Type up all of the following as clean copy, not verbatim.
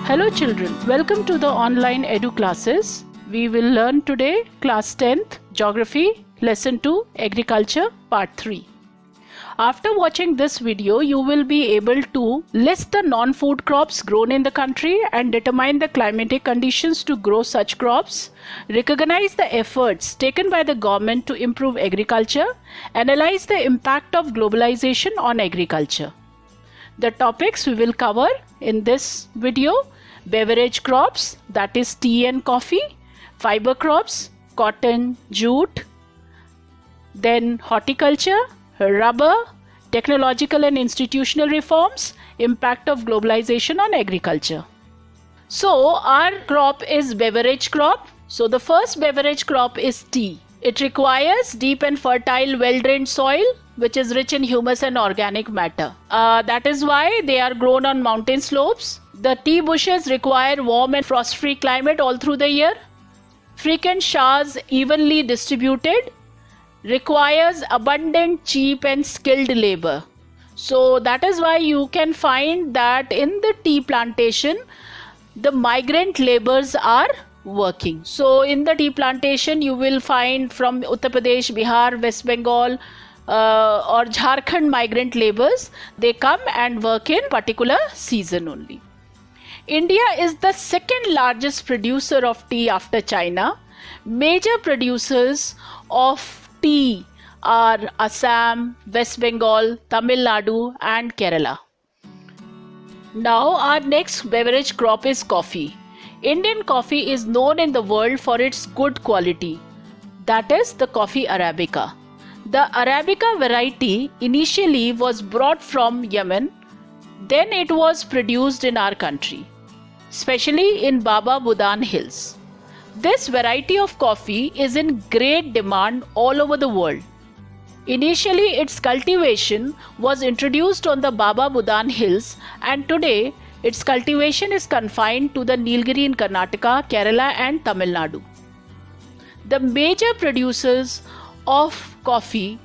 Hello children, welcome to the online edu classes. We will learn today class 10th Geography lesson 2 Agriculture part 3. After watching this video, you will be able to list the non-food crops grown in the country and determine the climatic conditions to grow such crops, recognize the efforts taken by the government to improve agriculture, analyze the impact of globalization on agriculture. The topics we will cover in this video: beverage crops, that is tea and coffee; fiber crops, cotton, jute; then horticulture, rubber; technological and institutional reforms; impact of globalization on agriculture. So our crop is beverage crop. So the first beverage crop is tea. It requires deep and fertile, well-drained soil which is rich in humus and organic matter. That is why they are grown on mountain slopes. The tea bushes require warm and frost-free climate all through the year. Frequent showers, evenly distributed, requires abundant, cheap and skilled labor. So that is why you can find that in the tea plantation, the migrant laborers are working. So in the tea plantation, you will find from Uttar Pradesh, Bihar, West Bengal, or Jharkhand migrant laborers. They come and work in particular season only. India is the second largest producer of tea after China. Major producers of tea are Assam, West Bengal, Tamil Nadu and Kerala. Now our next beverage crop is coffee. Indian coffee is known in the world for its good quality, that is the coffee Arabica. The Arabica variety initially was brought from Yemen, then it was produced in our country, especially in Baba Budan Hills. This variety of coffee is in great demand all over the world. Initially, its cultivation was introduced on the Baba Budan Hills, and today its cultivation is confined to the Nilgiri in Karnataka, Kerala and Tamil Nadu. The major producers of coffee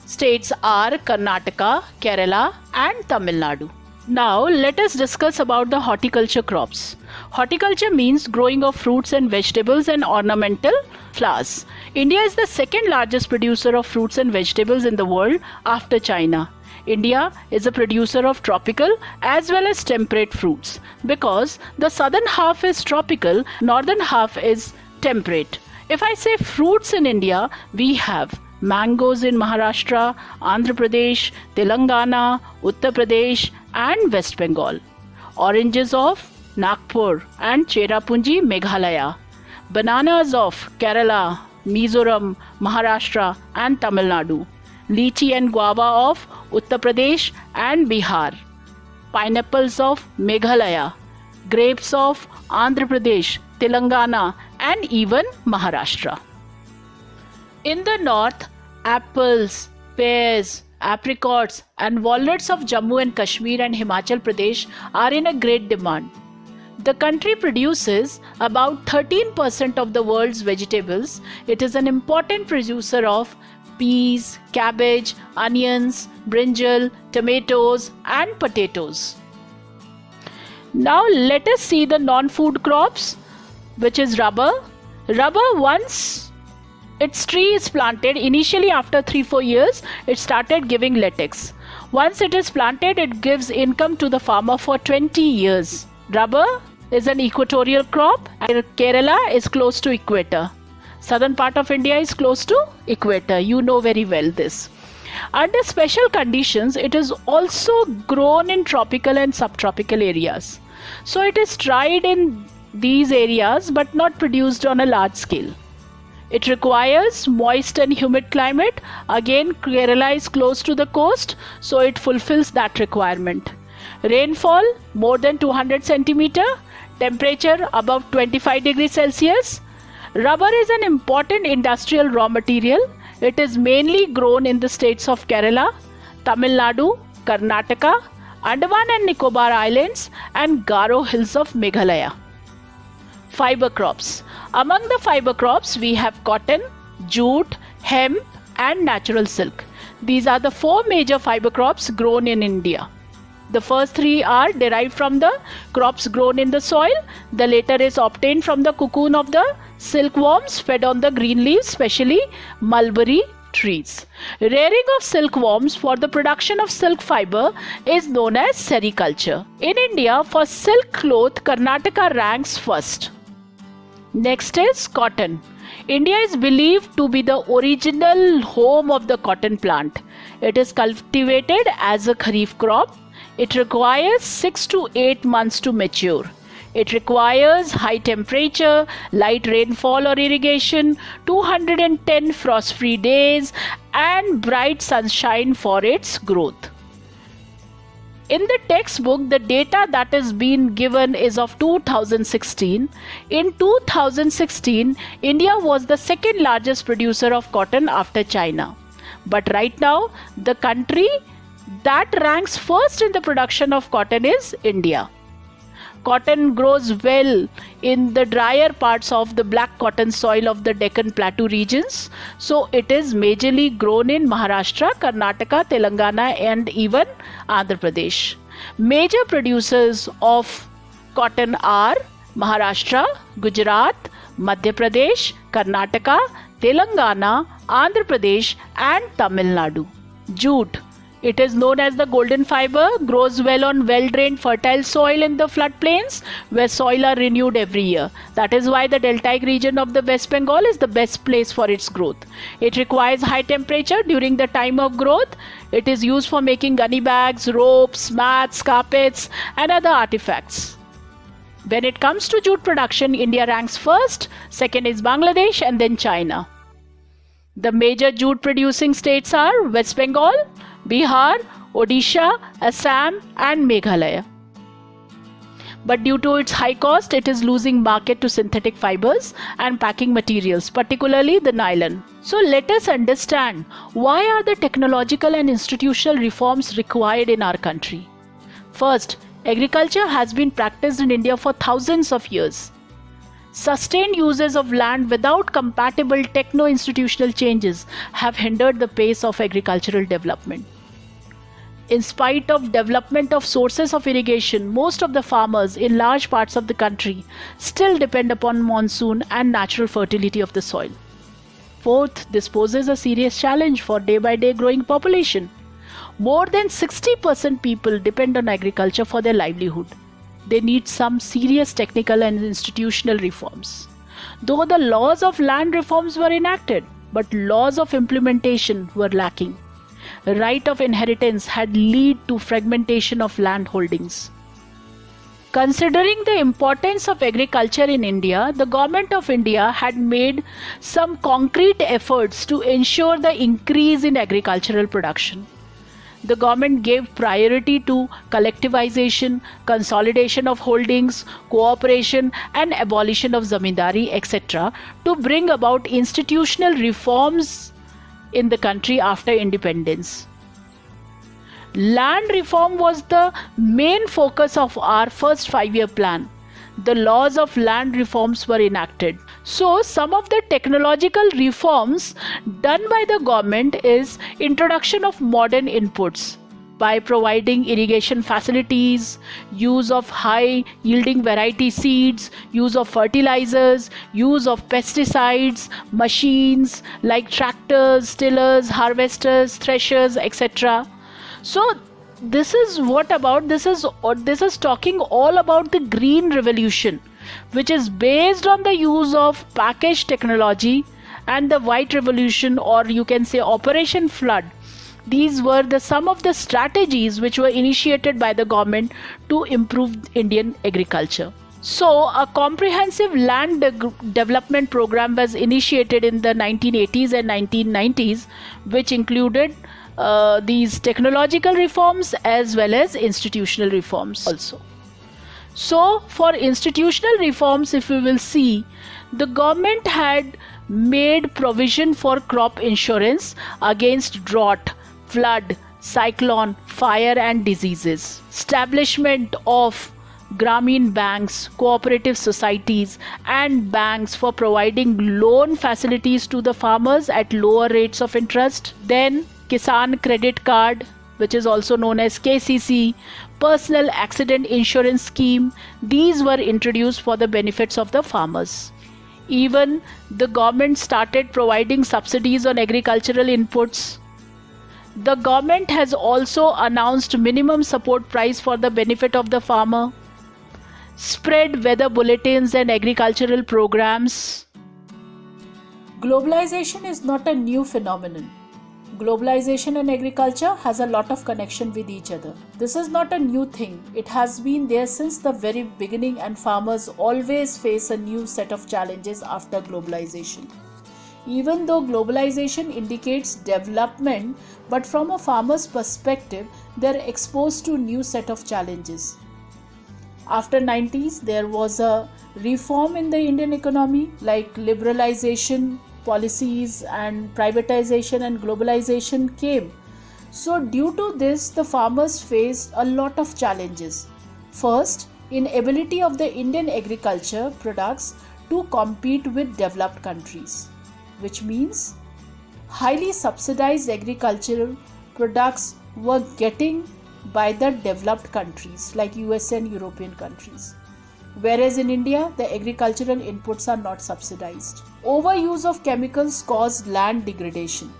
states are Karnataka, Kerala and Tamil Nadu. Now let us discuss about the horticulture crops. Horticulture means growing of fruits and vegetables and ornamental flowers. India is the second largest producer of fruits and vegetables in the world after China. India is a producer of tropical as well as temperate fruits because the southern half is tropical, northern half is temperate. If I say fruits in India, we have mangoes in Maharashtra, Andhra Pradesh, Telangana, Uttar Pradesh and West Bengal. Oranges of Nagpur and Cherrapunji, Meghalaya. Bananas of Kerala, Mizoram, Maharashtra and Tamil Nadu. Lychee and guava of Uttar Pradesh and Bihar. Pineapples of Meghalaya. Grapes of Andhra Pradesh, Telangana and even Maharashtra. In the north, apples, pears, apricots and walnuts of Jammu and Kashmir and Himachal Pradesh are in a great demand. The country produces about 13% of the world's vegetables. It is an important producer of peas, cabbage, onions, brinjal, tomatoes and potatoes. Now let us see the non-food crops, which is rubber. Rubber, once its tree is planted, initially after 3-4 years, it started giving latex. Once it is planted, it gives income to the farmer for 20 years. Rubber is an equatorial crop and Kerala is close to equator. Southern part of India is close to equator. You know very well this. Under special conditions, it is also grown in tropical and subtropical areas. So it is tried in these areas but not produced on a large scale. It requires moist and humid climate. Again, Kerala is close to the coast, so it fulfills that requirement. Rainfall more than 200 centimeter. Temperature above 25 degrees Celsius. Rubber is an important industrial raw material. It is mainly grown in the states of Kerala, Tamil Nadu, Karnataka, Andaman and Nicobar Islands and Garo Hills of Meghalaya. Fiber crops. Among the fiber crops, we have cotton, jute, hemp and natural silk. These are the 4 major fiber crops grown in India. The first three are derived from the crops grown in the soil. The latter is obtained from the cocoon of the silkworms fed on the green leaves, especially mulberry trees. Rearing of silkworms for the production of silk fiber is known as sericulture. In India, for silk cloth, Karnataka ranks first. Next is cotton. India is believed to be the original home of the cotton plant. It is cultivated as a kharif crop. It requires 6 to 8 months to mature. It requires high temperature, light rainfall or irrigation, 210 frost-free days, and bright sunshine for its growth. In the textbook, the data that is being given is of 2016. In 2016, India was the second largest producer of cotton after China. But right now, the country that ranks first in the production of cotton is India. Cotton grows well in the drier parts of the black cotton soil of the Deccan Plateau regions. So it is majorly grown in Maharashtra, Karnataka, Telangana and even Andhra Pradesh. Major producers of cotton are Maharashtra, Gujarat, Madhya Pradesh, Karnataka, Telangana, Andhra Pradesh and Tamil Nadu. Jute. It is known as the golden fiber, grows well on well-drained fertile soil in the floodplains where soil are renewed every year. That is why the deltaic region of the West Bengal is the best place for its growth. It requires high temperature during the time of growth. It is used for making gunny bags, ropes, mats, carpets and other artifacts. When it comes to jute production, India ranks first, second is Bangladesh and then China. The major jute producing states are West Bengal, Bihar, Odisha, Assam and Meghalaya. But due to its high cost, it is losing market to synthetic fibers and packing materials, particularly the nylon. So let us understand, why are the technological and institutional reforms required in our country? First, agriculture has been practiced in India for thousands of years. Sustained uses of land without compatible techno-institutional changes have hindered the pace of agricultural development. In spite of development of sources of irrigation, most of the farmers in large parts of the country still depend upon monsoon and natural fertility of the soil. Fourth, this poses a serious challenge for day-by-day growing population. More than 60% people depend on agriculture for their livelihood. They need some serious technical and institutional reforms. Though the laws of land reforms were enacted, but laws of implementation were lacking. Right of inheritance had led to fragmentation of land holdings. Considering the importance of agriculture in India, the Government of India had made some concrete efforts to ensure the increase in agricultural production. The government gave priority to collectivization, consolidation of holdings, cooperation and abolition of zamindari, etc. to bring about institutional reforms in the country after independence. Land reform was the main focus of our first 5-year plan. The laws of land reforms were enacted. So some of the technological reforms done by the government is introduction of modern inputs by providing irrigation facilities, use of high yielding variety seeds, use of fertilizers, use of pesticides, machines like tractors, tillers, harvesters, threshers, etc. So this is talking all about the green revolution, which is based on the use of packaged technology, and the white revolution, or you can say Operation Flood. These were some of the strategies which were initiated by the government to improve Indian agriculture. So a comprehensive land development program was initiated in the 1980s and 1990s, which included these technological reforms as well as institutional reforms also. So for institutional reforms, if we will see, the government had made provision for crop insurance against drought, flood, cyclone, fire and diseases. Establishment of Grameen banks, cooperative societies and banks for providing loan facilities to the farmers at lower rates of interest. Then Kisan credit card, which is also known as KCC, Personal Accident Insurance Scheme, these were introduced for the benefits of the farmers. Even the government started providing subsidies on agricultural inputs. The government has also announced minimum support price for the benefit of the farmer, spread weather bulletins and agricultural programs. Globalization is not a new phenomenon. Globalization and agriculture has a lot of connection with each other. This is not a new thing. It has been there since the very beginning, and farmers always face a new set of challenges after globalization. Even though globalization indicates development, but from a farmer's perspective, they are exposed to new set of challenges. After 90s, there was a reform in the Indian economy, like liberalization policies and privatization and globalization came. So due to this, the farmers faced a lot of challenges. First, inability of the Indian agriculture products to compete with developed countries, which means highly subsidized agricultural products were getting by the developed countries like US and European countries. Whereas in India, the agricultural inputs are not subsidized. Overuse of chemicals caused land degradation.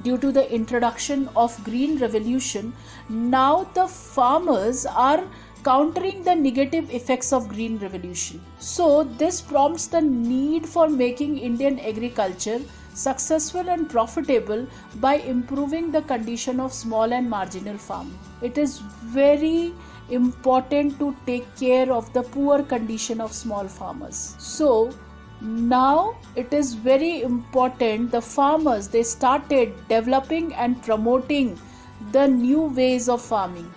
Due to the introduction of Green Revolution, now the farmers are countering the negative effects of Green Revolution. So this prompts the need for making Indian agriculture successful and profitable by improving the condition of small and marginal farming. It is very important to take care of the poor condition of small farmers. So now it is very important, the farmers, they started developing and promoting the new ways of farming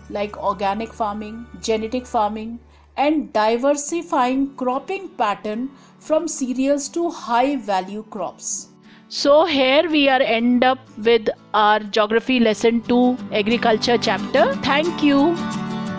like organic farming, genetic farming, and diversifying cropping pattern from cereals to high value crops. So here we are end up with our geography lesson 2 agriculture chapter. Thank you.